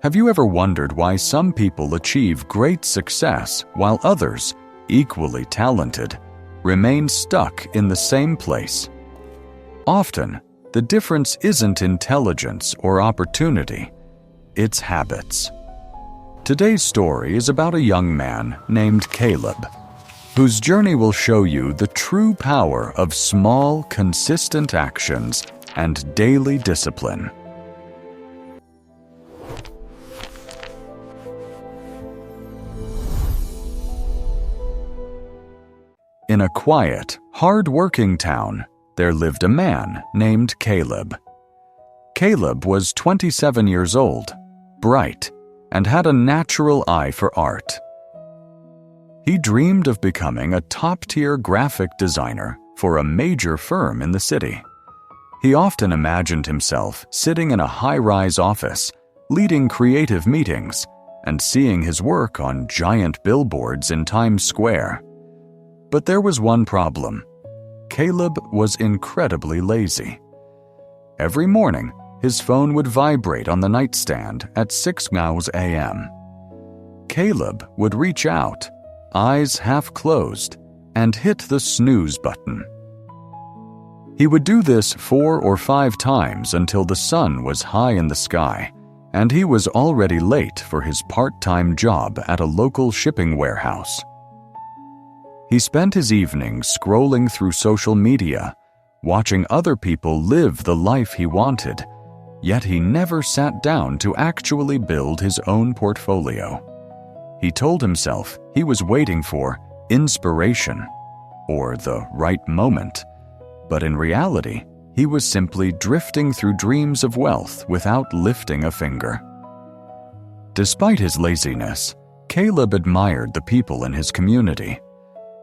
Have you ever wondered why some people achieve great success while others, equally talented, remain stuck in the same place? Often, the difference isn't intelligence or opportunity, it's habits. Today's story is about a young man named Caleb, whose journey will show you the true power of small, consistent actions and daily discipline. In a quiet, hard-working town, there lived a man named Caleb. Caleb was 27 years old, bright, and had a natural eye for art. He dreamed of becoming a top-tier graphic designer for a major firm in the city. He often imagined himself sitting in a high-rise office, leading creative meetings, and seeing his work on giant billboards in Times Square. But there was one problem. Caleb was incredibly lazy. Every morning, his phone would vibrate on the nightstand at 6 a.m. Caleb would reach out, eyes half closed, and hit the snooze button. He would do this 4 or 5 times until the sun was high in the sky, and he was already late for his part-time job at a local shipping warehouse. He spent his evenings scrolling through social media, watching other people live the life he wanted, yet he never sat down to actually build his own portfolio. He told himself he was waiting for inspiration or the right moment, but in reality, he was simply drifting through dreams of wealth without lifting a finger. Despite his laziness, Caleb admired the people in his community.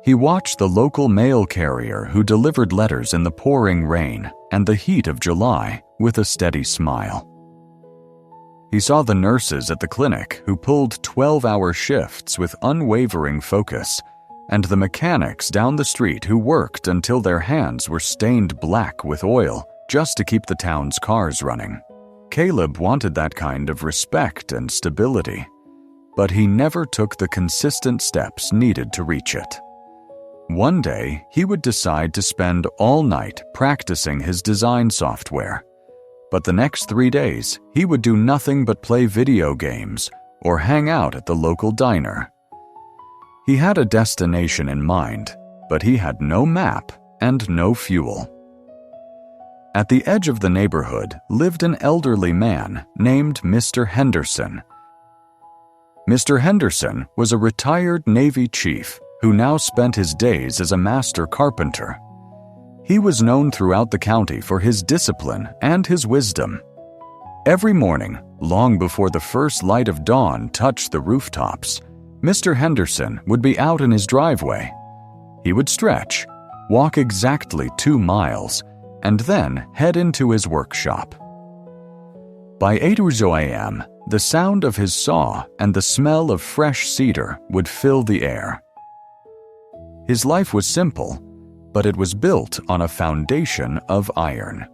He watched the local mail carrier who delivered letters in the pouring rain and the heat of July with a steady smile. He saw the nurses at the clinic who pulled 12-hour shifts with unwavering focus, and the mechanics down the street who worked until their hands were stained black with oil just to keep the town's cars running. Caleb wanted that kind of respect and stability, but he never took the consistent steps needed to reach it. One day, he would decide to spend all night practicing his design software. But the next 3 days, he would do nothing but play video games or hang out at the local diner. He had a destination in mind, but he had no map and no fuel. At the edge of the neighborhood lived an elderly man named Mr. Henderson. Mr. Henderson was a retired Navy chief who now spent his days as a master carpenter. He was known throughout the county for his discipline and his wisdom. Every morning, long before the first light of dawn touched the rooftops, Mr. Henderson would be out in his driveway. He would stretch, walk exactly 2 miles, and then head into his workshop. By 8 a.m., the sound of his saw and the smell of fresh cedar would fill the air. His life was simple, but it was built on a foundation of iron.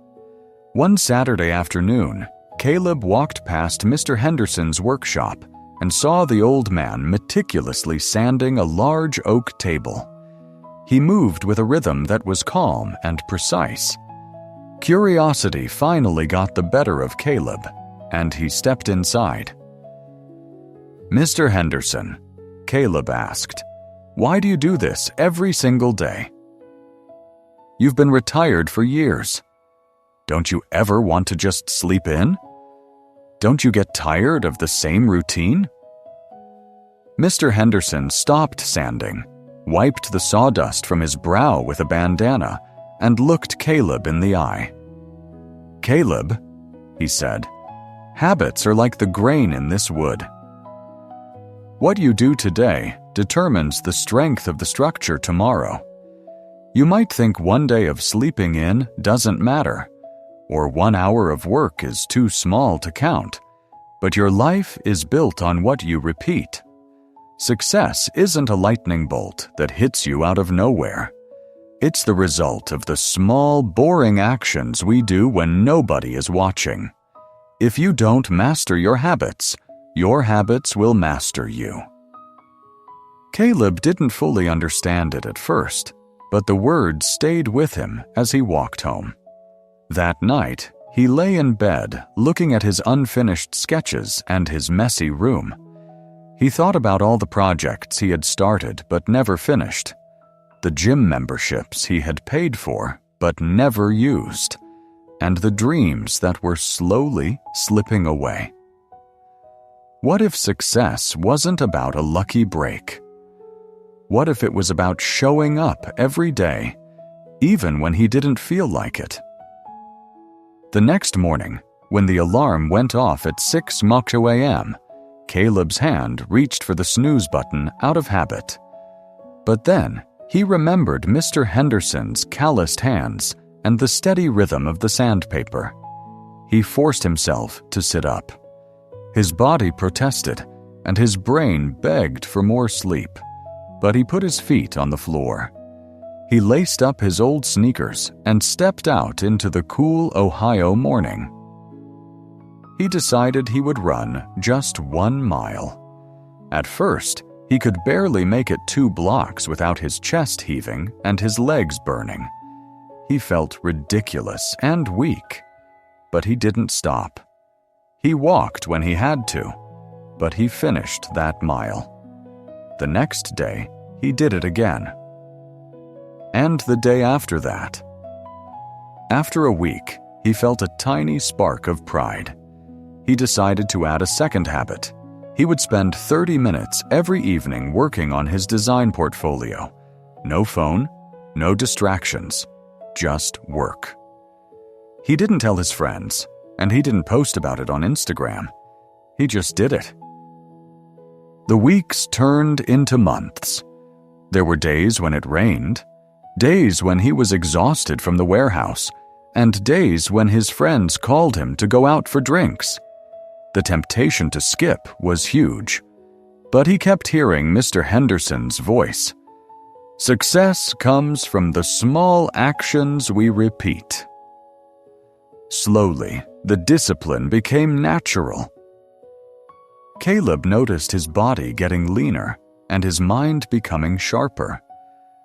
One Saturday afternoon, Caleb walked past Mr. Henderson's workshop and saw the old man meticulously sanding a large oak table. He moved with a rhythm that was calm and precise. Curiosity finally got the better of Caleb, and he stepped inside. "Mr. Henderson," Caleb asked, "why do you do this every single day? You've been retired for years. Don't you ever want to just sleep in? Don't you get tired of the same routine?" Mr. Henderson stopped sanding, wiped the sawdust from his brow with a bandana, and looked Caleb in the eye. "Caleb," he said, "habits are like the grain in this wood. What you do today determines the strength of the structure tomorrow. You might think one day of sleeping in doesn't matter, or 1 hour of work is too small to count, but your life is built on what you repeat. Success isn't a lightning bolt that hits you out of nowhere. It's the result of the small, boring actions we do when nobody is watching. If you don't master your habits, Your habits will master you. Caleb didn't fully understand it at first, but the words stayed with him as he walked home. That night, he lay in bed looking at his unfinished sketches and his messy room. He thought about all the projects he had started but never finished, the gym memberships he had paid for but never used, and the dreams that were slowly slipping away. What if success wasn't about a lucky break? What if it was about showing up every day, even when he didn't feel like it? The next morning, when the alarm went off at 6 a.m., Caleb's hand reached for the snooze button out of habit. But then, he remembered Mr. Henderson's calloused hands and the steady rhythm of the sandpaper. He forced himself to sit up. His body protested, and his brain begged for more sleep, but he put his feet on the floor. He laced up his old sneakers and stepped out into the cool Ohio morning. He decided he would run just 1 mile. At first, he could barely make it 2 blocks without his chest heaving and his legs burning. He felt ridiculous and weak, but he didn't stop. He walked when he had to, but he finished that mile. The next day, he did it again. And the day after that. After a week, he felt a tiny spark of pride. He decided to add a second habit. He would spend 30 minutes every evening working on his design portfolio. No phone, no distractions, just work. He didn't tell his friends, and he didn't post about it on Instagram. He just did it. The weeks turned into months. There were days when it rained, days when he was exhausted from the warehouse, and days when his friends called him to go out for drinks. The temptation to skip was huge, but he kept hearing Mr. Henderson's voice. Success comes from the small actions we repeat. Slowly, the discipline became natural. Caleb noticed his body getting leaner and his mind becoming sharper.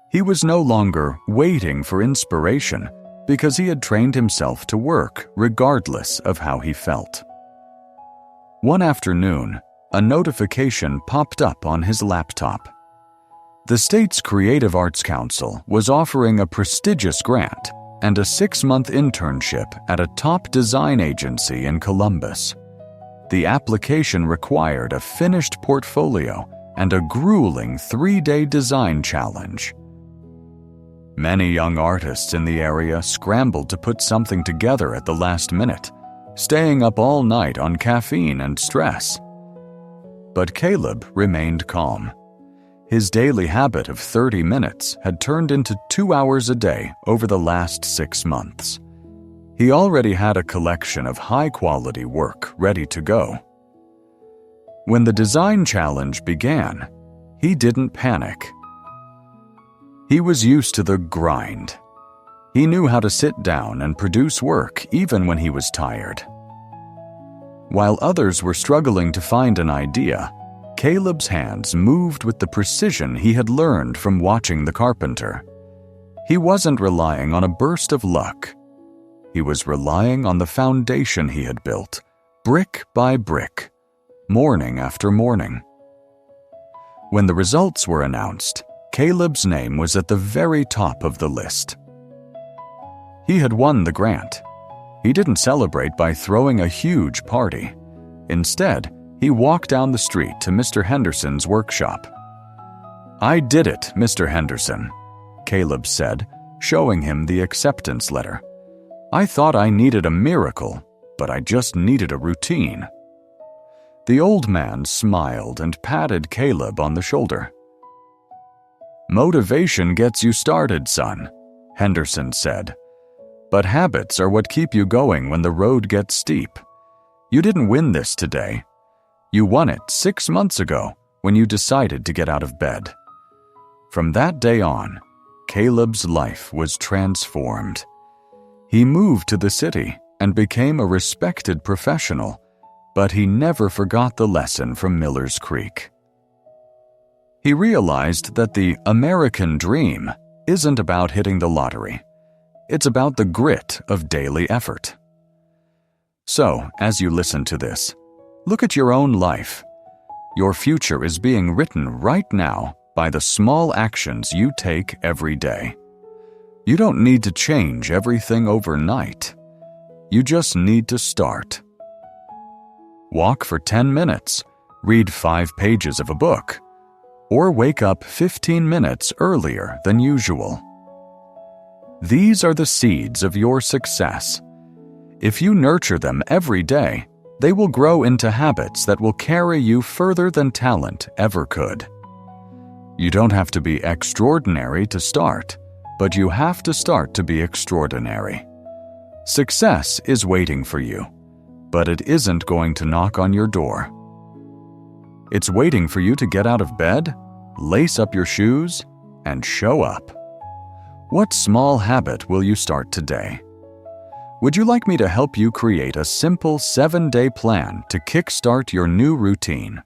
He was no longer waiting for inspiration because he had trained himself to work regardless of how he felt. One afternoon, a notification popped up on his laptop. The state's Creative Arts Council was offering a prestigious grant and a 6-month internship at a top design agency in Columbus. The application required a finished portfolio and a grueling 3-day design challenge. Many young artists in the area scrambled to put something together at the last minute, staying up all night on caffeine and stress. But Caleb remained calm. His daily habit of 30 minutes had turned into 2 hours a day over the last 6 months. He already had a collection of high-quality work ready to go. When the design challenge began, he didn't panic. He was used to the grind. He knew how to sit down and produce work even when he was tired. While others were struggling to find an idea, Caleb's hands moved with the precision he had learned from watching the carpenter. He wasn't relying on a burst of luck. He was relying on the foundation he had built, brick by brick, morning after morning. When the results were announced, Caleb's name was at the very top of the list. He had won the grant. He didn't celebrate by throwing a huge party. Instead, he walked down the street to Mr. Henderson's workshop. "I did it, Mr. Henderson," Caleb said, showing him the acceptance letter. "I thought I needed a miracle, but I just needed a routine." The old man smiled and patted Caleb on the shoulder. "Motivation gets you started, son," Henderson said. "But habits are what keep you going when the road gets steep. You didn't win this today. You won it 6 months ago when you decided to get out of bed." From that day on, Caleb's life was transformed. He moved to the city and became a respected professional, but he never forgot the lesson from Miller's Creek. He realized that the American dream isn't about hitting the lottery. It's about the grit of daily effort. So, as you listen to this, look at your own life. Your future is being written right now by the small actions you take every day. You don't need to change everything overnight. You just need to start. Walk for 10 minutes, read 5 pages of a book, or wake up 15 minutes earlier than usual. These are the seeds of your success. If you nurture them every day, they will grow into habits that will carry you further than talent ever could. You don't have to be extraordinary to start, but you have to start to be extraordinary. Success is waiting for you, but it isn't going to knock on your door. It's waiting for you to get out of bed, lace up your shoes, and show up. What small habit will you start today? Would you like me to help you create a simple 7-day plan to kickstart your new routine?